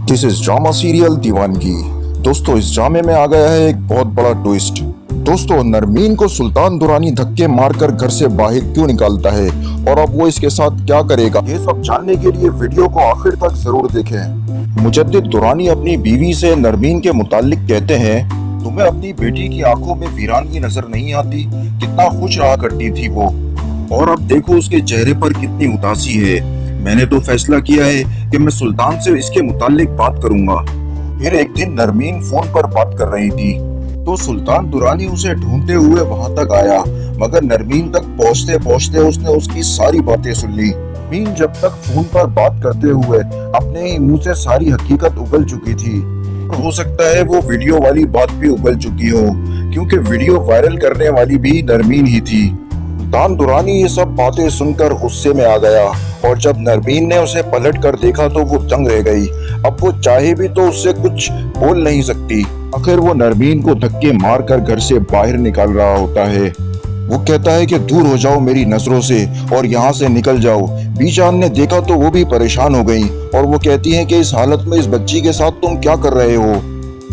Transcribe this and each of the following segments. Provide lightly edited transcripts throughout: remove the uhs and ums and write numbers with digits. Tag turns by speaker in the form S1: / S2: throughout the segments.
S1: This is drama serial दीवानगी। दोस्तों, इस ड्रामे में आ गया है एक बहुत बड़ा ट्विस्ट। दोस्तों, नरमीन को सुल्तान दुरानी धक्के मारकर घर से बाहर क्यों निकालता है और अब वो इसके साथ क्या करेगा, ये सब जानने के लिए वीडियो को आखिर तक जरूर देखें। मुजद्दिद दुरानी अपनी बीवी से नरमीन के मुतालिक कहते हैं, तुम्हें अपनी बेटी की आंखों में वीरानगी नजर नहीं आती? कितना खुश रहा करती थी वो, और अब देखो उसके चेहरे पर कितनी उदासी है। मैंने तो फैसला किया है कि मैं सुल्तान से इसके मुतालिक बात करूंगा। फिर एक दिन नरमीन फोन पर बात कर रही थी तो सुल्तान दुरानी उसे ढूंढते हुए वहां तक आया, मगर नरमीन तक पहुंचते पहुंचते उसने उसकी सारी बातें सुन ली। नरमीन जब तक फोन पर बात करते हुए अपने ही मुंह से सारी हकीकत उगल चुकी थी। हो सकता है वो वीडियो वाली बात भी उगल चुकी हो, क्योंकि वीडियो वायरल करने वाली भी नरमीन ही थी। सुल्तान दुरानी ये सब बातें सुनकर गुस्से में आ गया, और जब नरमीन ने उसे पलट कर देखा तो वो दंग रह गई। अब वो चाहे भी तो उससे कुछ बोल नहीं सकती। आखिर वो नरमीन को धक्के मारकर घर से बाहर निकाल रहा होता है। वो कहता है कि दूर हो जाओ मेरी नजरों से और यहाँ से निकल जाओ। बीजान ने देखा तो वो भी परेशान हो गई, और वो कहती है कि इस हालत में इस बच्ची के साथ तुम क्या कर रहे हो।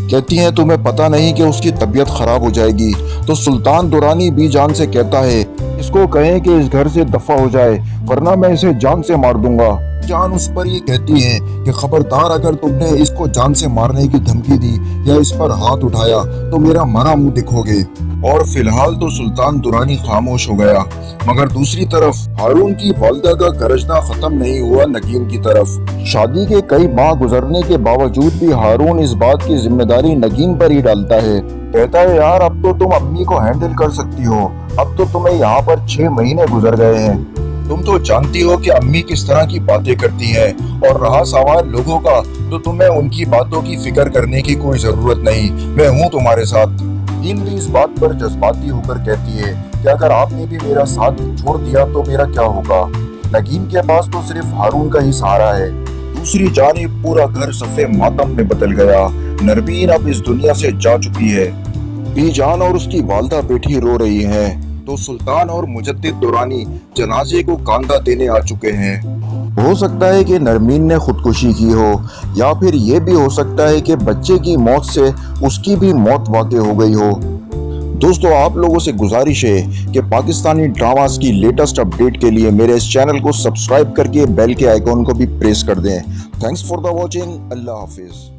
S1: कहती हैं तुम्हें पता नहीं कि उसकी तबीयत खराब हो जाएगी। तो सुल्तान दुरानी बीजान से कहता है, इसको कहें कि इस घर से दफा हो जाए, वरना मैं इसे जान से मार दूंगा। जान उस पर ये कहती है कि खबरदार, अगर तुमने इसको जान से मारने की धमकी दी या इस पर हाथ उठाया तो मेरा मरा मुंह दिखोगे। और फिलहाल तो सुल्तान दुरानी खामोश हो गया, मगर दूसरी तरफ हारून की वालिदा का गरजना खत्म नहीं हुआ नगीन की तरफ। शादी के कई माह गुजरने के बावजूद भी हारून इस बात की जिम्मेदारी नगीन पर ही डालता है। कहता है, यार अब तो तुम अम्मी को हैंडल कर सकती हो, अब तो तुम्हें यहाँ पर 6 महीने गुजर गए हैं। तुम तो जानती हो कि अम्मी किस तरह की बातें करती है, और रहा सवाल लोगों का, तो तुम्हें उनकी बातों की फिक्र करने की कोई जरूरत नहीं, मैं हूँ तुम्हारे साथ। नगीन भी इस बात पर जज्बाती होकर कहती है कि अगर आपने भी मेरा साथ छोड़ दिया तो मेरा क्या होगा। नगीन के पास तो सिर्फ हारून का ही सहारा है। दूसरी जानिब पूरा घर सफे मातम में बदल गया। नरमीन अब इस दुनिया से जा चुकी है। बीजान और उसकी वालिदा बेटी रो रही हैं, तो सुल्तान और मुजद्दिद दुरानी जनाजे को कांधा देने आ चुके हैं। हो सकता है कि नरमीन ने खुदकुशी की हो, या फिर ये भी हो सकता है कि बच्चे की मौत से उसकी भी मौत वाक़ई हो गई हो। दोस्तों, आप लोगों से गुजारिश है कि पाकिस्तानी ड्रामास की लेटेस्ट अपडेट के लिए मेरे इस चैनल को सब्सक्राइब करके बेल के आइकॉन को भी प्रेस कर दें। Thanks for the watching. Allah Hafiz.